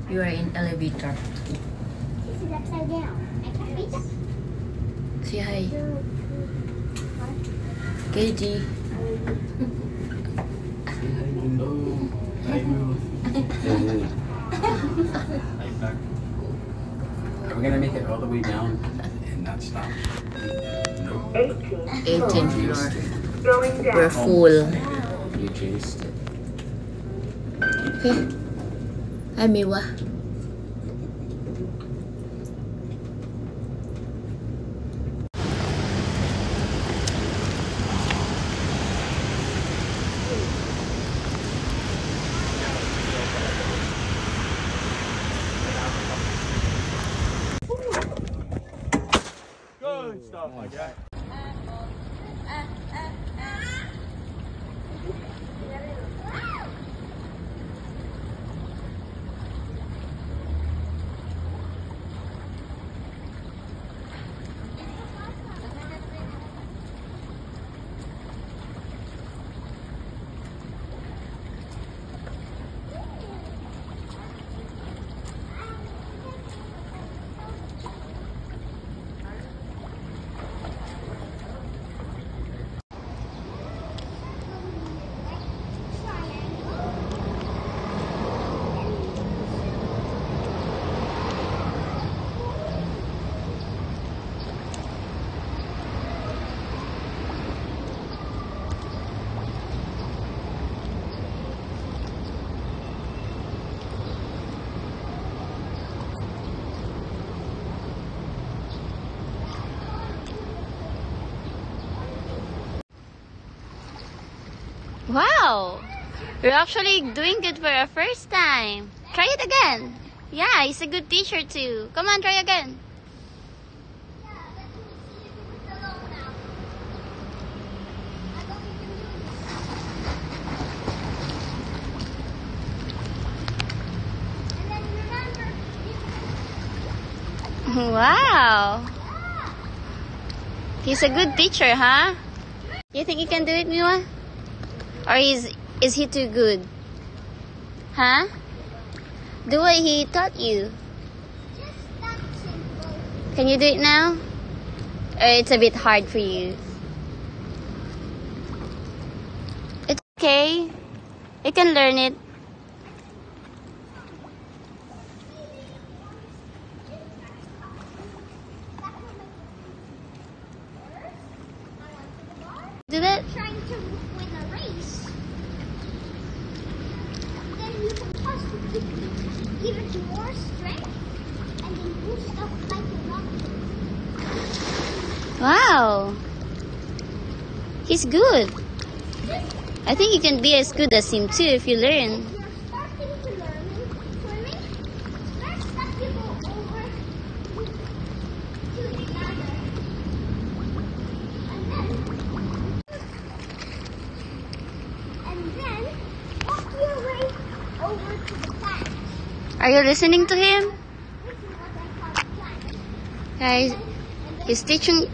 You are in elevator. This is upside down. I can reach it. Say hi. KG. Are we gonna make it all the way down and not stop? Nope. 18th floor. Going down. We're full. You chased it. Okay. Hi, Miwa. Good stuff like that. Wow! You're actually doing good for a first time. Try it again. Yeah, he's a good teacher too. Come on, try again. Wow! He's a good teacher, huh? You think you can do it, Miwa? Or is he too good? Huh? Do what he taught you. Can you do it now? Or it's a bit hard for you? It's okay. You can learn it. Do that? Trying to win a race. Then you can possibly give it more strength and then boost up like a rocket. Wow. He's good. I think you can be as good as him too if you learn. You're starting to learn swimming. First step you go over to the ladder. And then walk your way over to the plant. Are you listening to him? This is what I call a plant. Guys, he's teaching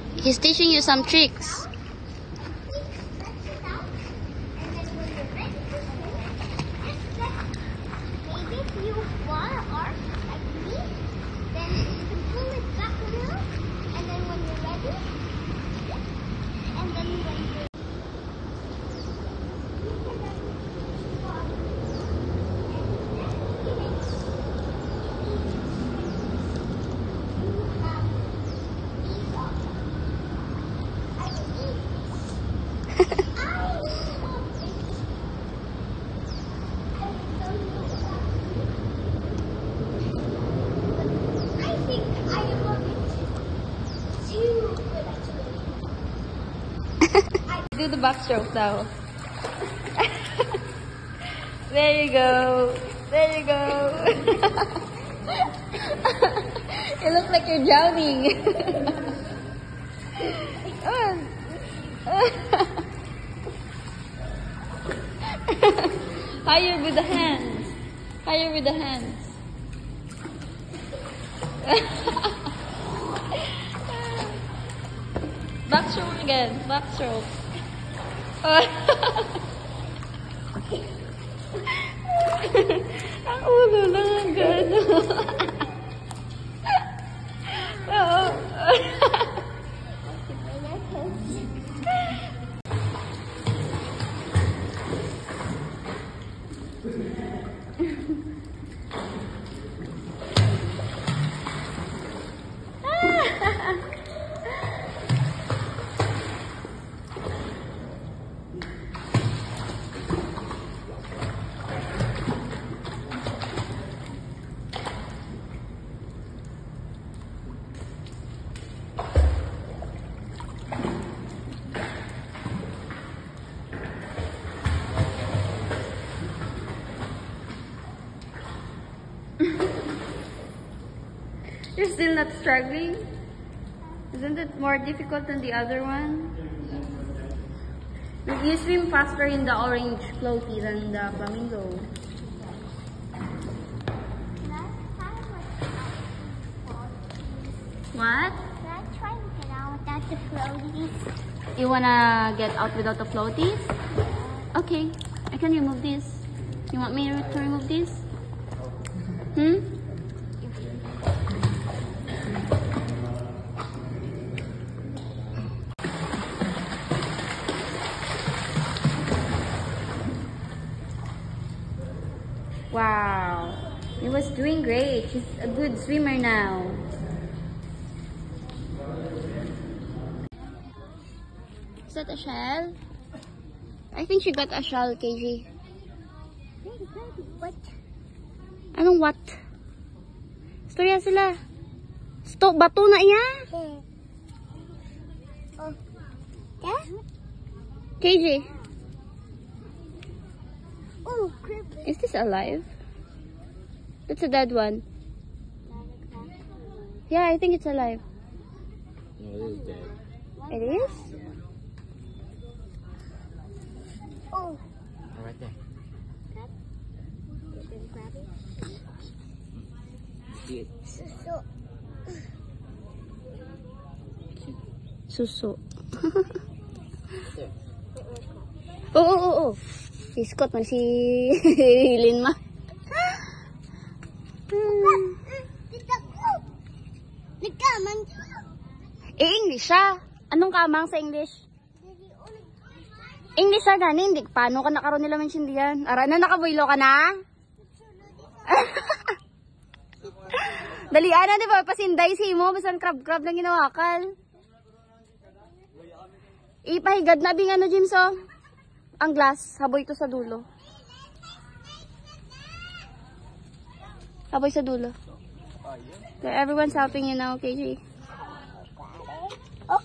you some tricks. Stretch it out. And then when you're ready to swim, just let, maybe if you want an arc like me, then you can pull it back a little. And then when you're ready, and then when you're I think I am a bit too good at swimming. Do the backstroke now. There you go. There you go. You look like you're drowning. Higher with the hands. Higher with the hands. Backstroke again. Backstroke. Ang ulo lang ang gano'n. You're still not struggling? Isn't it more difficult than the other one? You swim faster in the orange floaty than the flamingo. What? Can I try and get out without the floaties? You wanna get out without the floaties? Okay, I can remove this. You want me to remove this? Wow, he was doing great. She's a good swimmer now. Is that a shell? I think she got a shell, KG. What? Anong what? Storya sila. Stop, bato na iya. Oh. Yeah? KG, Oh, crap. is this alive? That's a dead one. Yeah, I think it's alive. No, it is dead. It is? Oh. Right there. So. Suso. Oh. Si Scott man si Lin ma. English siya. Anong kamang sa English? English siya gani, hindi. Paano ka nakaroon nila maintindihan? Ara na, nakabuilo ka na? Dali, ano, di ba? Pasinday si mo, basan crab-crab na ginawakan. Ipahigad na, bing ano, Jimso? Ang glass, haboy to sa dulo. Haboy sa dulo. Okay, everyone's helping you now, KJ.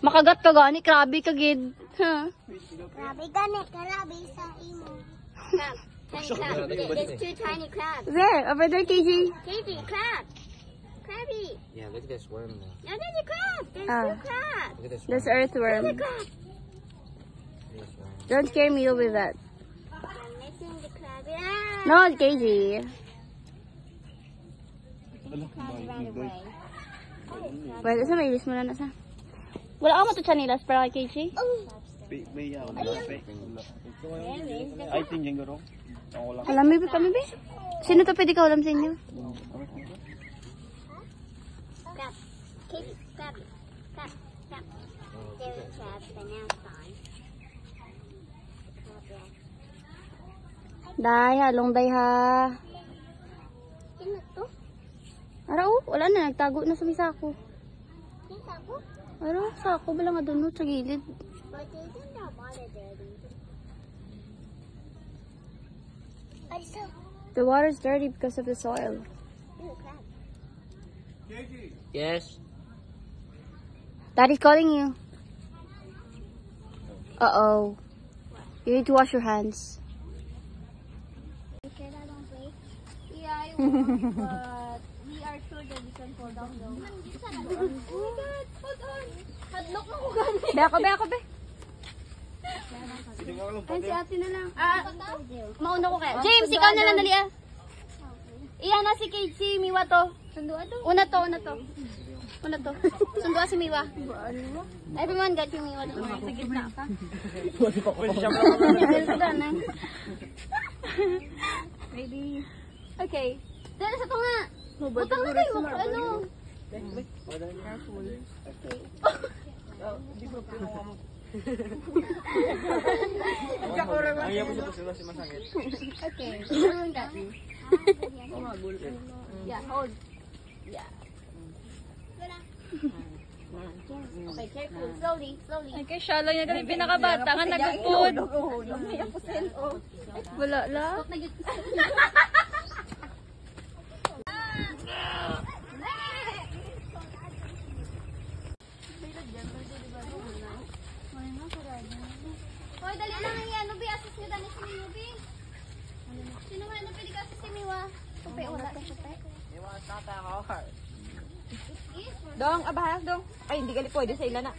Makagat ka gani, krabi ka gid. Huh? Grabe gani, grabe sa imo. Crab. There's two tiny crabs. There, over there, KJ. Baby crab. Crabby. Yeah, look at this worm now. No, there's a crab. There's Ah. two crabs. Look at this worm. There's earthworm. There's a crab. This worm. Don't scare me with that. I'm missing the crab. Yeah. No, KJ. Pwede sa may mo na nasa. Wala ako matuchanilas para kay KJ. Alam mo ba kami ba? Sino to pwede ka ulam sa inyo? Crab. Katie, crab. Crab. Crab. There is crab, but now it's gone. Crab, yeah. Day, halong day ha. Sino to? Ara wala na, nagtago na sa may sako. Sino ako? Ara, sako ba lang nga doon sa gilid? But isn't that water dirty? I saw. The water is dirty because of the soil. Ooh, crab. Yes. Daddy's calling you. Uh-oh. You need to wash your hands. You sure that don't break? Yeah, I won't, but we are sure that we can fall down though. Oh my god, hold on. Hadlock na ko gani. Be ako, be. Ay, si ate na lang. Mauna ko kaya. James, ikaw na lang, dali ah. Iyan na si Kate, si Miwa to. Sundua to? Una to. Sundua si Miwa. Everyone got yung Miwa. Sa gitna ka. Maybe. Okay. Dala sa to nga. Butang na kayo. Ano? Okay. Everyone got me. Yeah, hold. Yeah. Okay, careful. Slowly. Ay, kay shallow niya kami pinakabata nga nagupod. Wala la. Hoy, dali lang ang yan. Nubi, asis nyo dani si Nubi. Sino nga na pwede ka asis si Miwa? Supe, wala ka supe. Dong, abahalas dong. Ay, hindi gali pwede sa ila na.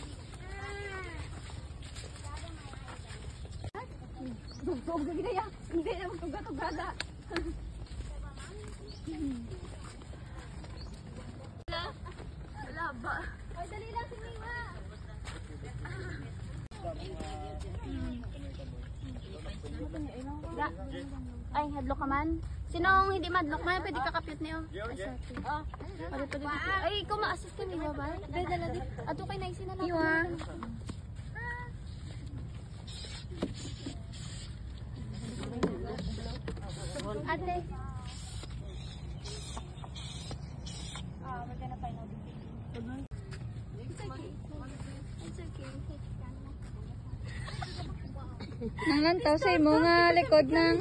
Tugtog na gina ya. Hindi na magtuga-tugada. Wala ba? Ay, dali lang si Mima. Ay, hadlok ka man. Sinong hindi madlok man, pwede ka kapit niyo. Pwede. Ay, ikaw ma-assist kami ba ba? Dala di. Ato kay naisi na natin. Iwa. Ate. We're gonna find out. It's okay. Nangantaw sa imo nga likod ng...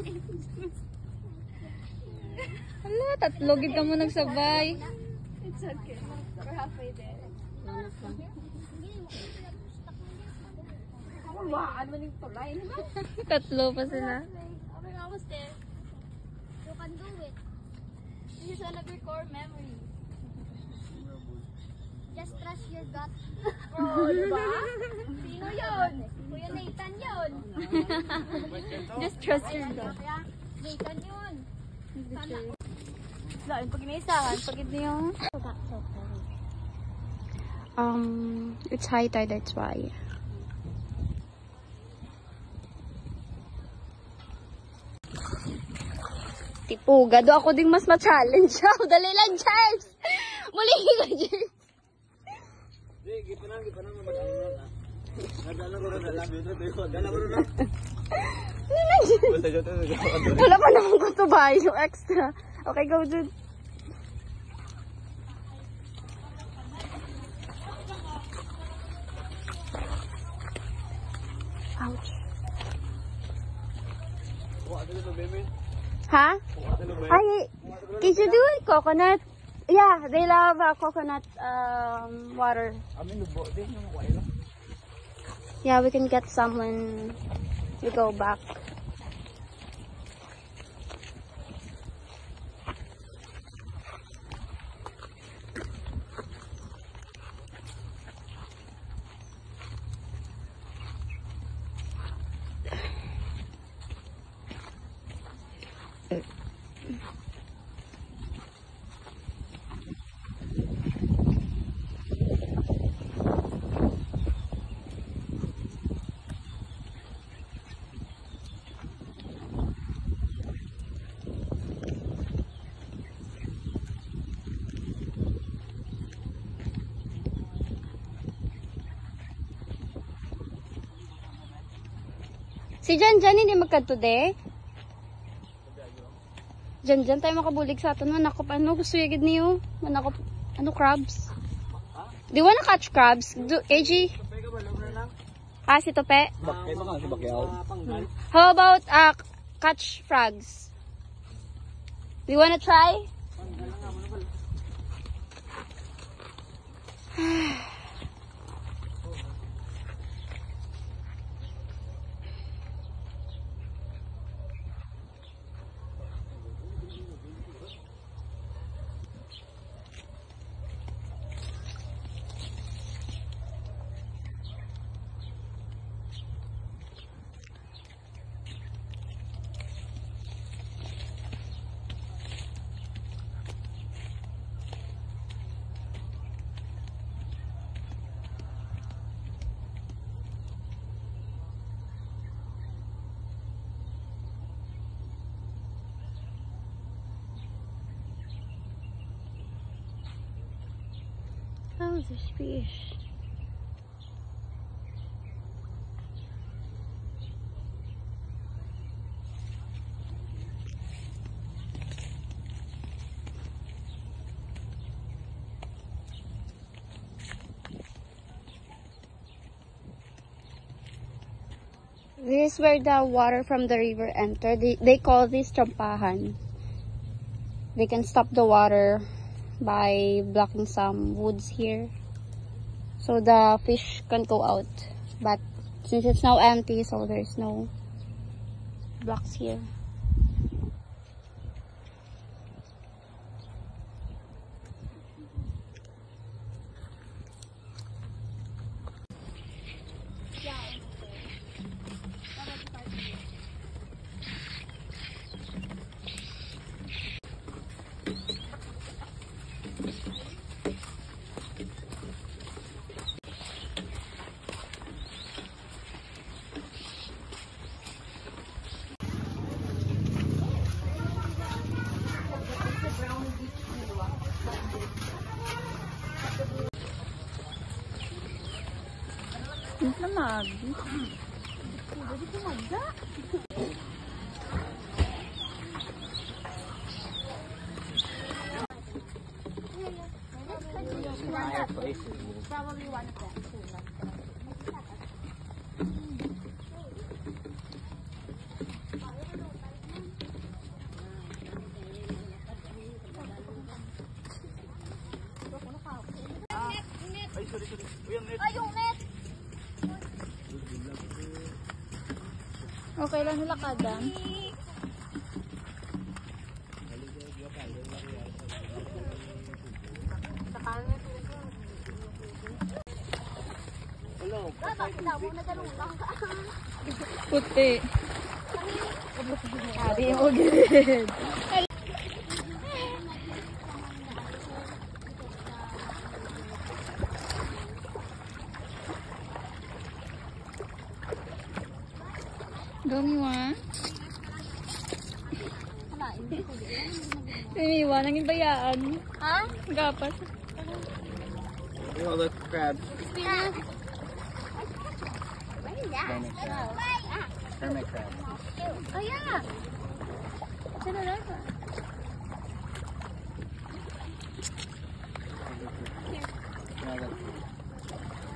Hala, tatlo gid ka mo nagsabay. It's okay. We're halfway there. Tatlo pa sila. We're almost there. You can do it. This is one of your core memories. Just trust your gut. Oh, diba? Sino yun? Kuya Nathan yun. Just trust your God. Nathan yun. Lain pag inaisahan, pag niyo. It's high tide, that's why. Tipuga, do ako ding mas ma-challenge. Dali lang, Charles! Muli ka, Charles! Wala pa naman ko to ba yung extra. Okay, go, dude. Ouch. Huh? Ay, can you do it? Coconut? Yeah, they love coconut water. Yeah, we can get some when we go back. Si Janjan hindi magkatude. Janjan tayo makabulig sa atin. Manakop ano gusto yagid niyo? Manakop ano crabs? Do you wanna catch crabs? AG? Ah, si Tope? How about catch frogs? Do you wanna try? Oh, there's fish. This is where the water from the river enter. They call this champahan. They can stop the water by blocking some woods here, so the fish can go out. But since it's now empty, so there's no blocks here. Lamag. Okay lang nila kadam. Puti. Sabi mo gilid. Gumiwa. Gumiwa, nanging bayaan. Ha? Gapas. Oh, look, crabs. Hermit crab. Hermit crab. Oh yeah. Sino na ba?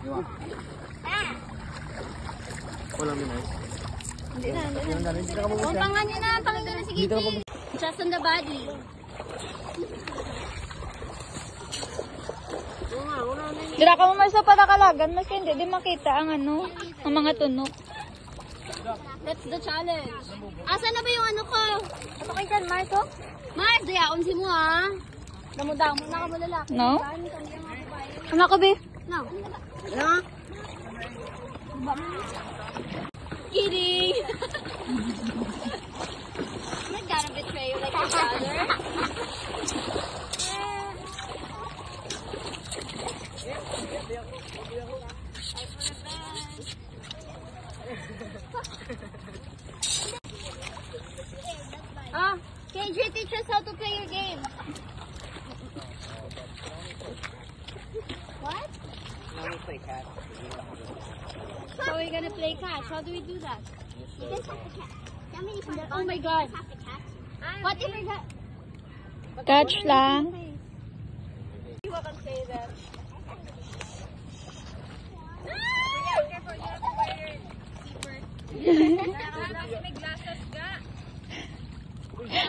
You want? Walang minay. Hindi na. Hindi ka Kung pangan niya na, pangan na sige. Just on the body. Dira ka mo mas sa patakalagan, mas hindi di makita ang ano, ang mga tunok. That's the challenge. Asa na ba yung ano ko? Ano kayo dyan, Marco? Mars, dayaon si mo ha. Damo-damo na ka mo lalaki. No? Ano ko, be? No. No? Kidding. I'm not gonna betray you like your brother. KJ, teach us how to play your game. What? Now we play cat. So we're gonna play catch. How do we do that? You just have to catch. Oh my god. What if we got... Catch lang. You can say that.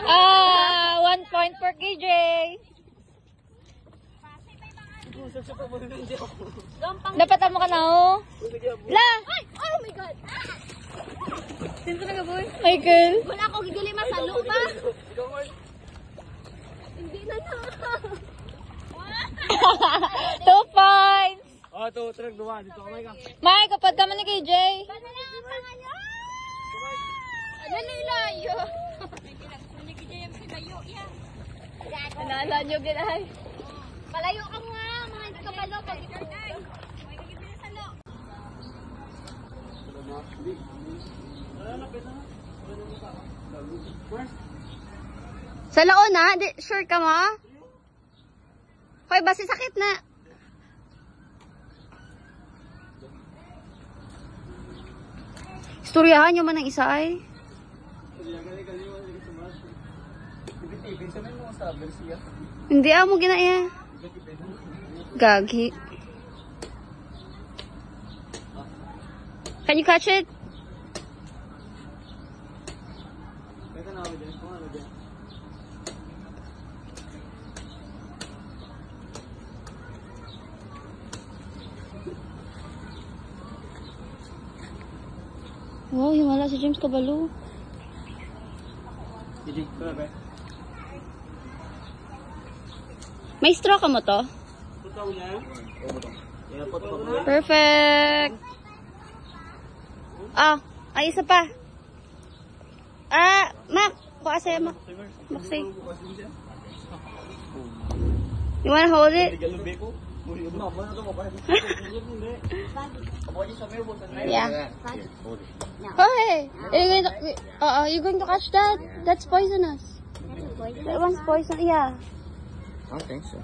Ah, 1 point for KJ. Dapat mo ka na, oh. La! Ay! Oh my god! Sino talaga, boy? Michael. Wala ako gigilima sa lupa. Hindi na na. 2 points. Oh, ito, trag duwa. Dito ka, Mike. Mike, kapag ka man ni KJ. Ano na ilayo? Naalala nyo, ginahay. Palayo ka nga, mga hindi ka palo. Sa laon na? Sure ka mo? Hoy, basi sakit na. Istoryahan nyo man ang isa ay. Hindi mo ginaya. Gagi. Can you catch it? Wow, himala si James Kabalo. May straw ka mo to? Perfect! Ah, ay isa pa. Ah, Mac! Baka sa'yo, Mac. Mac, say. You wanna hold it? Yeah. Hey, you're going to catch that? That's poisonous. That one's poison. Yeah, I don't think so.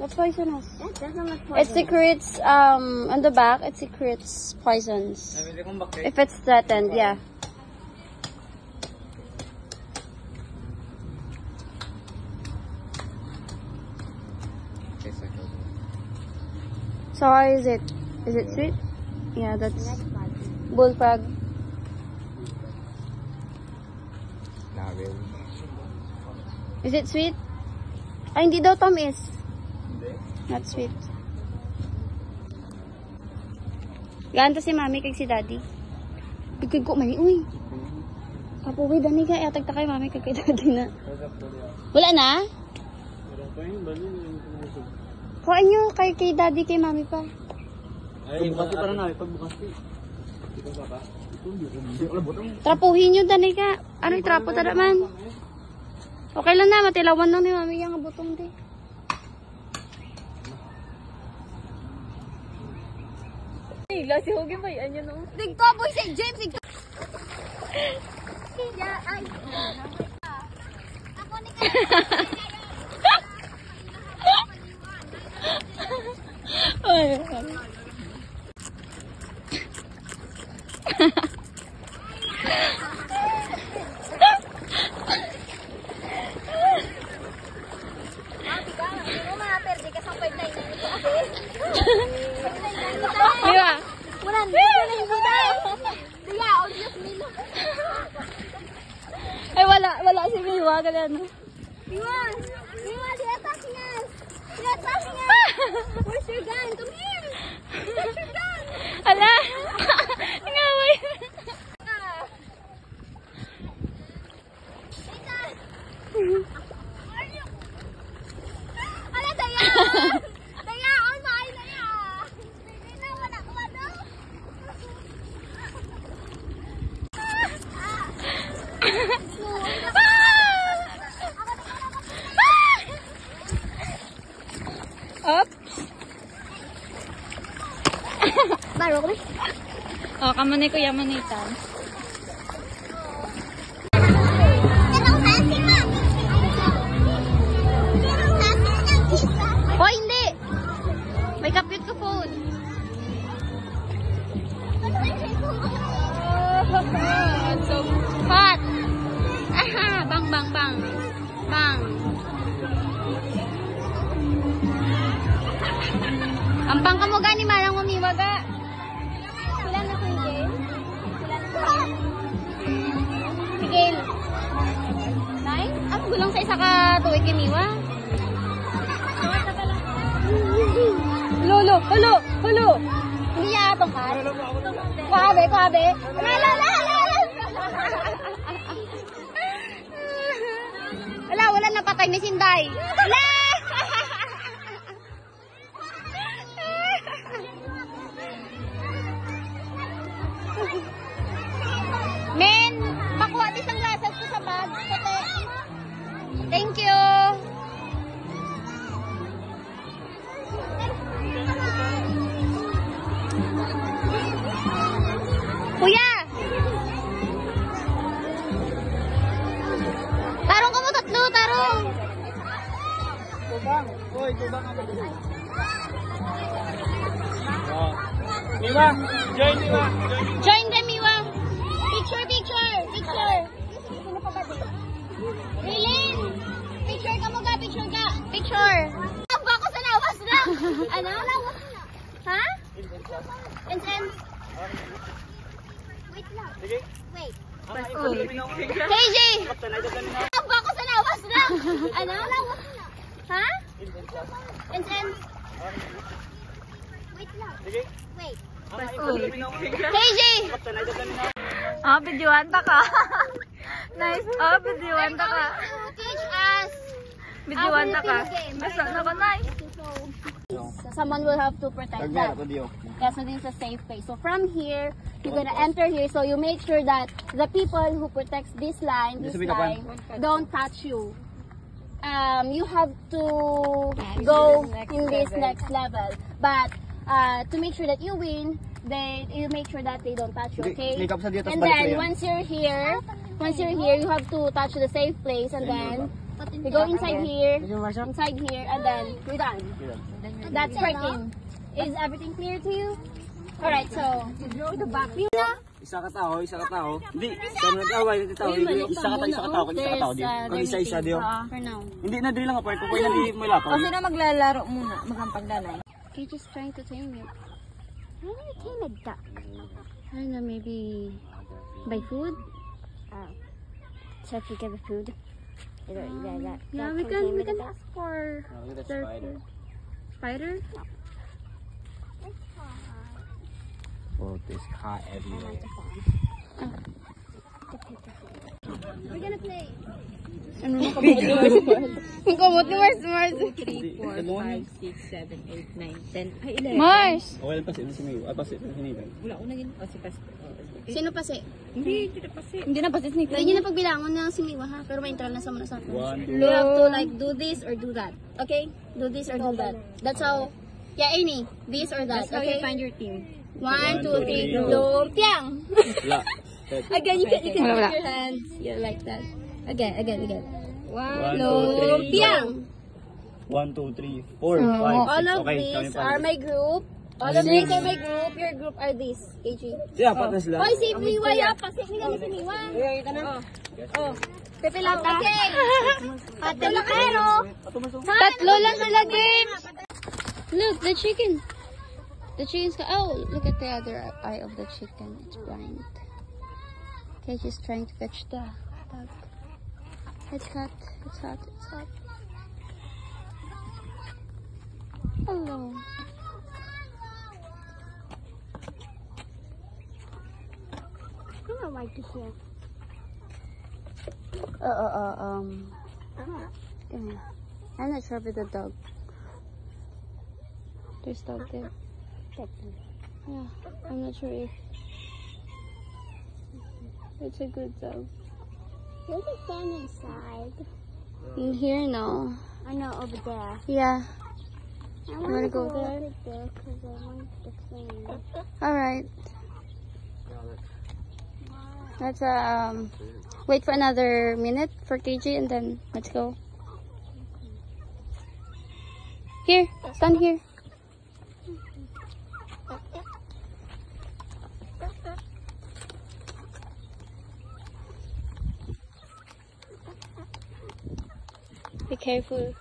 that's poisonous. That doesn't look It secretes on the back. It secretes poisons. If it's threatened, yeah. Tastes like those. So how is it? Is it sweet? Yeah, that's bullfrog. Not really. Is it sweet? Ay, hindi daw tamis. Not sweet. Ganto si mami kag si daddy. Bigod ko mali, uy. Kapuwi, dani ka. Atag ta kay mami kag kay daddy na. Wala na? Kuhain nyo kay daddy, kay mami pa. Ay, bukas pa na pagbukas ko. Trapuhin nyo, dani ka. Anong trapo tada man? Okay lang na, matilawan lang ni mami yung butong di. Si Hugi ba yan yun? Digto, boy, si James, digto. ay. Ako ni Diba? Ay, wala si Miwa, ganyan. Miwa, they're attacking us. They're attacking us. Where's your gun? Come here. Where's your gun? Ala! Ngaway! Ala, daya! Daya, on my daya! Hindi na, wala ko ano? Oops! Baro ko ba? Oh, kamanay ko yamanitan. Anong hati, mami? Anong hati ng isa? Oh, hindi! May kapit ko phone. It's so hot! Aha! Bang, bang, bang. Bang. Ang pangka mo gani manang umiwaga. Sila na si Gail? Si Gail. Nine? Ang gulong sa isa ka tuwid kimiwa. Lolo, halo, halo. Hindi niya atong kat. Kwabe, kwabe. Wala napatay ni Sinday. Wala! Men, pakuha di sang lasas ko sa bag. Puti. Thank you. Kuya! Tarong ka mo tatlo, tarong! Tubang. Hoy, tubang ako dito. Miwa, join Miwa. Join them, Miwa! Picture, picture, picture! Sino pa ba dito? Rilin! Picture ka mo ga, picture ka! Picture! Ang bako sa lawas na! Ano? Ha? Incense? Wait lang. Sige. Wait. KJ! Ang bako sa lawas na! Ano? Ha? Incense? Wait lang. Sige. Wait. KJ! Ah, videoan ta ka. Nice. Ah, videoan ta ka. Teach us. Videoan ta ka. Basta na ba, nice? Someone will have to protect that. Yeah, so this is a safe place. So from here, you're gonna enter here. So you make sure that the people who protects this line, don't touch you. you have to go in this next level. But to make sure that you win, you make sure that they don't touch you, okay? And then once you're here, you have to touch the safe place, and then you go inside here, and then we're done. That's working. Is everything clear to you? Alright, so the back view na. Isa ka tao. Hindi, kami nag-away, tao. Isa ka tao. Kung isa-isa diyo. For now. Hindi na dili lang apart ko na di mo lato. Kasi na maglalaro muna, magampagdanay. Okay, just trying to tame you. Why do you tame a duck? I don't know, maybe by food? So if you give it food? Yeah, we can ask for their food. Spider? Oh, there's cat everywhere. We're gonna play. Ang kumot ni Mars. 3, 4, 5, 6, 7, 8, 9, 10. Ay, 11. Mars! Wala pa si Simiu. Ay pa si Simiu. Wala ko na yun. O, si Pastor. Sino pa si? Hindi na pa si. Hindi na pa sisnik. Pwede na pagbilangon ng simiwa ha, pero may intro na sa muna sa akin. 1, 2. You have to like do this or do that. Okay? Do this or do that. That's how, yeah, Amy, this or that. That's how you Okay? find your team. 1, 2, 3, lumpiang! Wala. Again, you can Wala. put your hands yeah, like that. Again. 1, 2, 3, Lumpiang! 1, 2, 3, 4, 5, 6. All of Okay, these are my group. All of these are my group. Your group are these, KG. Yeah, patas lang. Hoy, si Miwa ya! Pasik nila ni si Miwa. Oh. Pipilata. Okay. Ate Lakero. Tatlo lang sila, James. Look, the chicken. The chicken's look at the other eye of the chicken. It's blind. Okay, she's trying to catch the dog. It's hot. Hello. I don't like to hear. Come here. I'm not sure with the dog. There's dog there. Yeah, I'm not sure if it's a good dog. There's a fan inside. In here, no. I know, over there. Yeah. I want to go there because I want to clean. All right. Let's wait for another minute for KG and then let's go. Here, stand here. Be careful.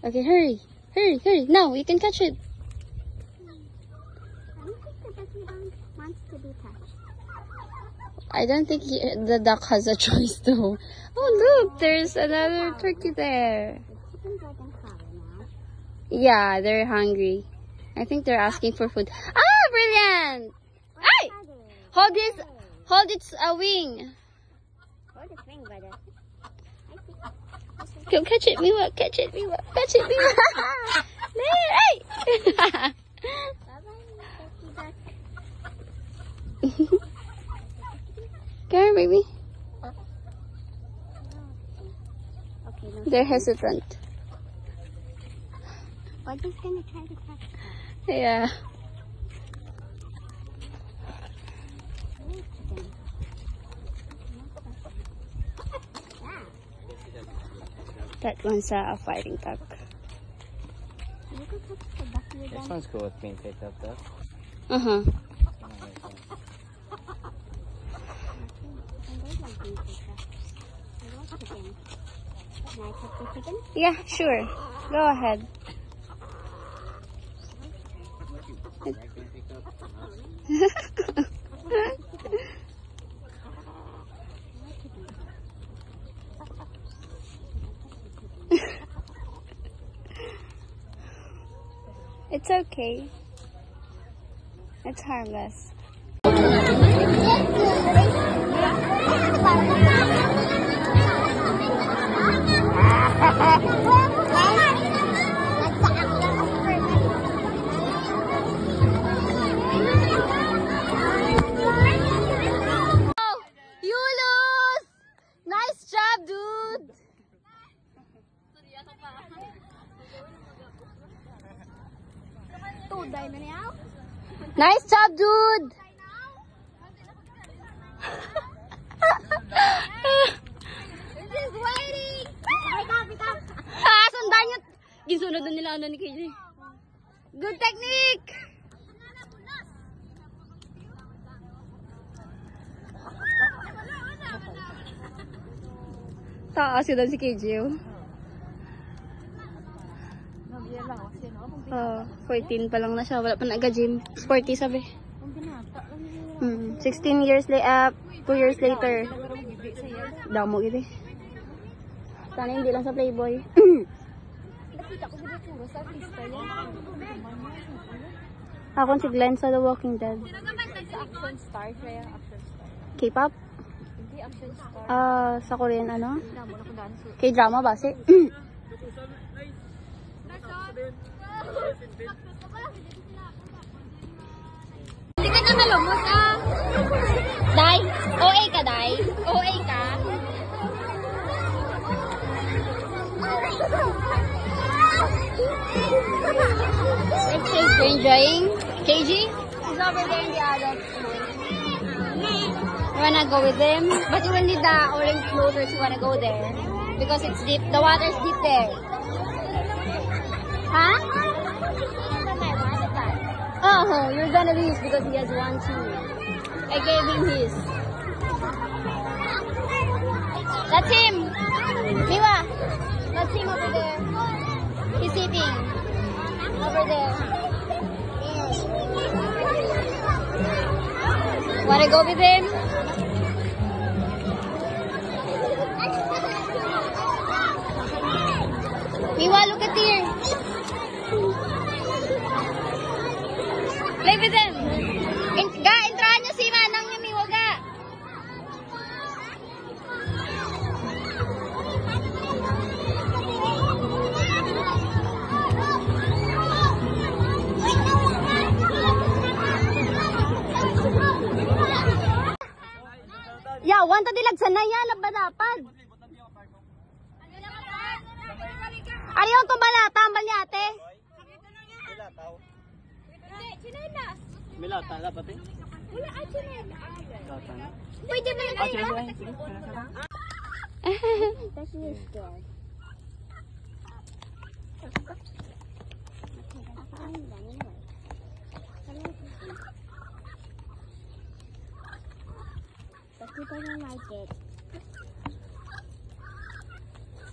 Okay, hurry. Now, you can catch it. I don't think the duck has a choice though. Oh look, there's another turkey there. Yeah, they're hungry. I think they're asking for food. Ah, brilliant! Hey! Hold its wing. Hold its wing, brother. Go catch it, Miwa. Catch it, Miwa. Hey! Come here, baby. Okay, no. They're hesitant. We're just gonna try to catch them. Yeah. That one's a fighting duck. You can catch the duck with This them. one's cool with being picked up though. Uh-huh. And there's like these like that. I want chicken. Can I catch the chicken? Yeah, sure. Go ahead. It's okay. It's harmless. You lose! 9 Nice job, dude! Just waiting. Sundan nyo! Gisunod na nila ano ni KJ. Good technique! Taas yun si KJ. 14 pa lang na siya. Wala pa nag-gym. Sporty sabi. 16 years later, 2 years later. Damo gini. Sana hindi lang sa Playboy. Ako si Glenn sa The Walking Dead. Action star, kaya action star. K-pop? Hindi action star. Sa Korean ano? Damo na ko dance. K-drama ba? Hindi ka na malumot ah. Dai, OA ka, Dai. OA ka. Let's say you're enjoying. KG? He's over there in the adult pool. You wanna go with them? But you will need the orange floaters. You wanna go there. Because it's deep. The water's deep there. Huh? Oh, you're gonna lose because he has 1, 2. I gave him his. That's him. Miwa. That's him over there. He's sitting. Over there. Wanna go with him? Miwa, look at here. Play with them. Entrahan nyo si Manang yung Miwa, ga. Ya, wanta dilagsan na yan, labadapad. Ari yung tumbala, tambal niya, ate. Mila, tala pati. Pwede ba yun?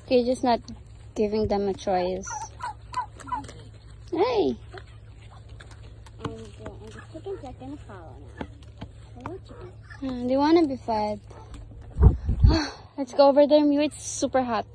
You're just not giving them a choice. Hey. And the chickens are gonna follow now. Hello, chickens. They want to be fed. Let's go over there, Mew. It's super hot.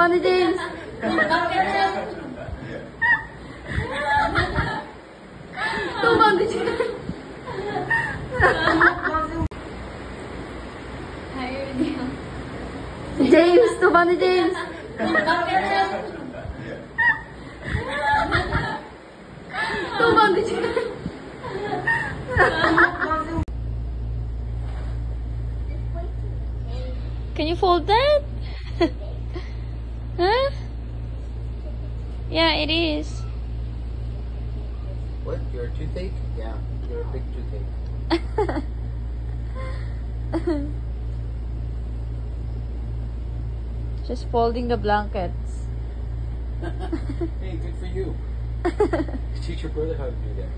Bonnie James. To Bonnie James. James, to Bonnie James. To Bonnie James. Can you fold that? Huh? Yeah, it is. What? You're a toothache? Yeah, you're a big toothache. Just folding the blankets. Hey, good for you. Teach your brother how to do that.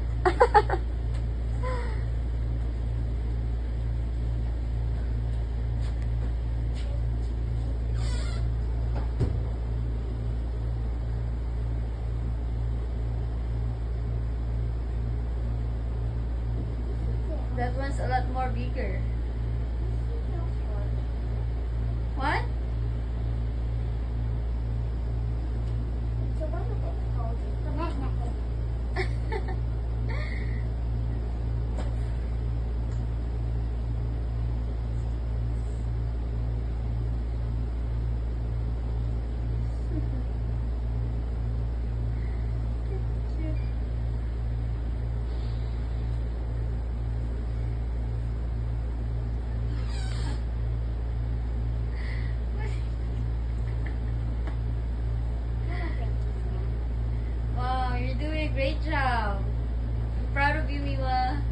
That one's a lot more bigger. What? So what is it called? The magnet. Wow, you're doing a great job. I'm proud of you, Miwa.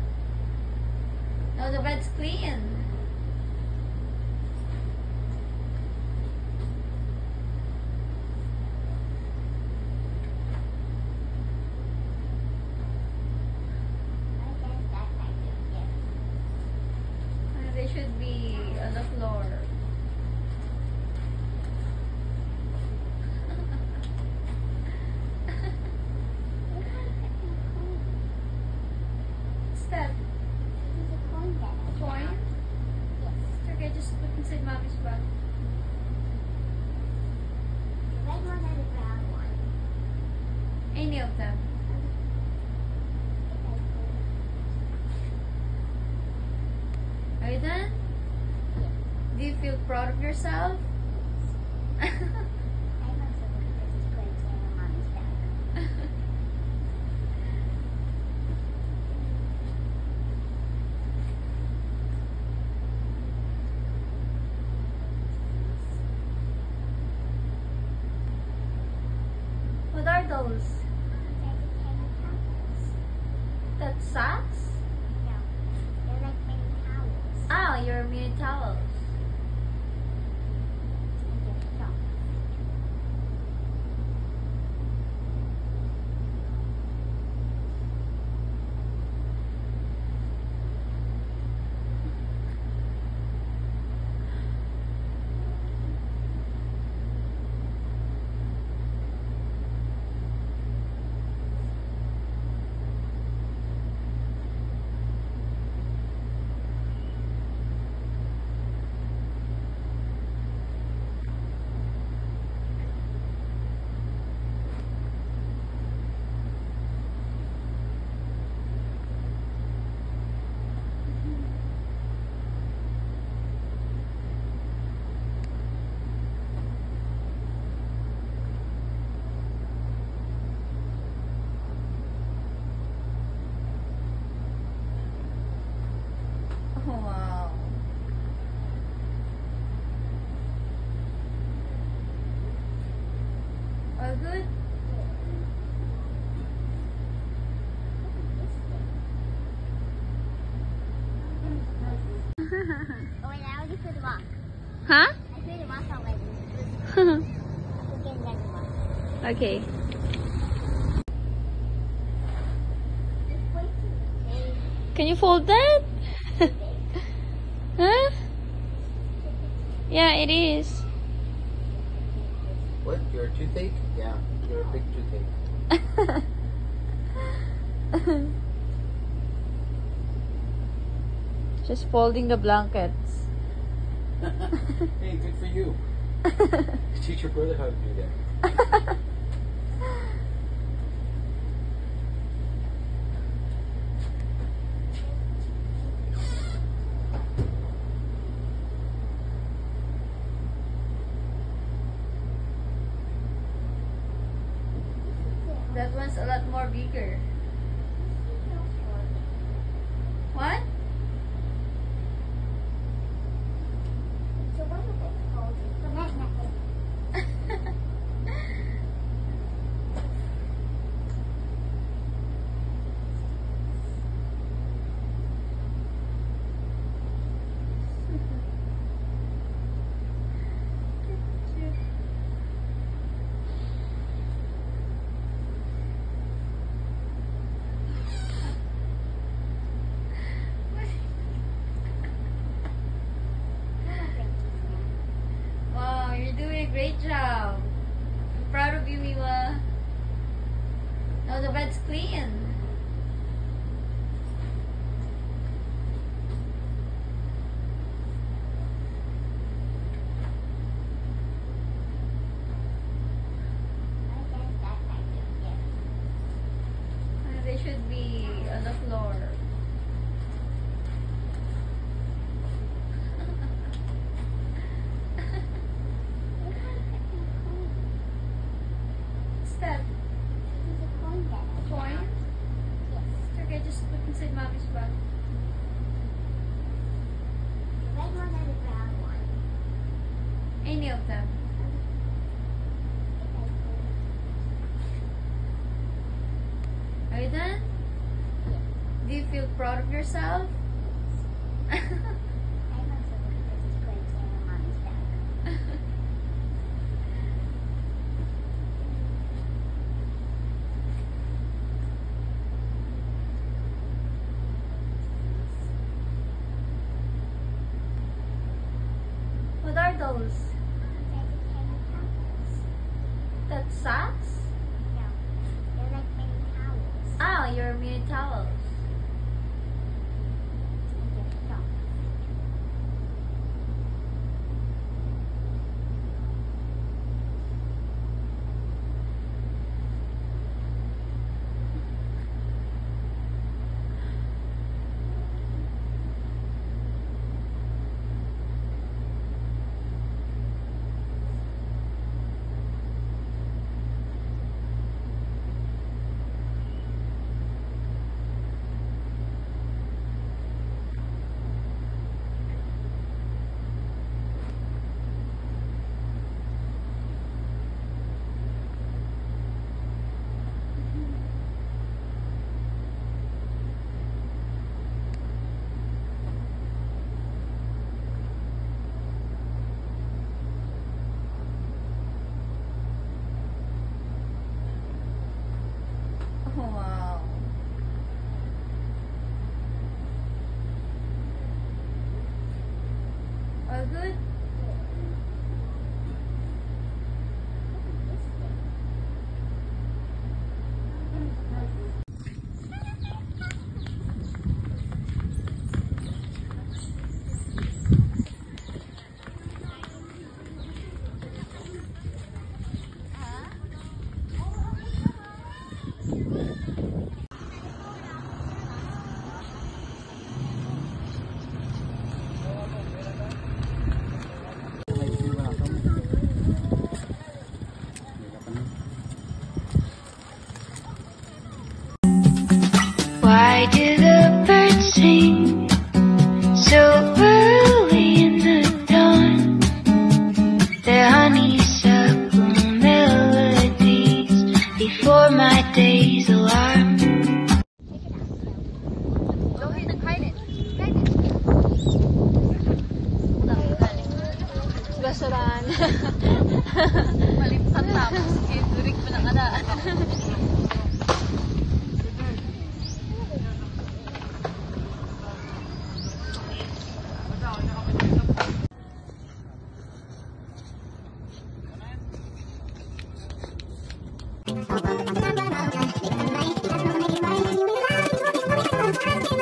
Now the bed's clean. They should be on the floor. What's that? Coin? It's okay, just put inside mommy's bag. Any of them. Are you done? Do you feel proud of yourself? What are those? That's socks? Oh, your mini towels. Wow. All good? Oh, wait, I already put the rock. Huh? I put the rock already. I put the next one. Okay. Can you fold that? Huh? Yeah, it is. What? You're a toothache? Yeah, you're a big toothache. Just folding the blankets. Hey, good for you. Teach your brother how to do that. That one's a lot more bigger. What? So what is it called? Wow, you're doing a great job. I'm proud of you, Miwa. Now the bed's clean. They should be on the floor. What's that? Coin? It's okay, just put inside mommy's bag. Any of them. Are you done? Do you feel proud of yourself? What are those? That's socks? Ah, your mini towels. Wow. All good? Why do the birds sing so early in the dawn? Their honeysuckle melodies before my day's alarm. Basuran. Malimpan tapos durik mo na kada. Thank you.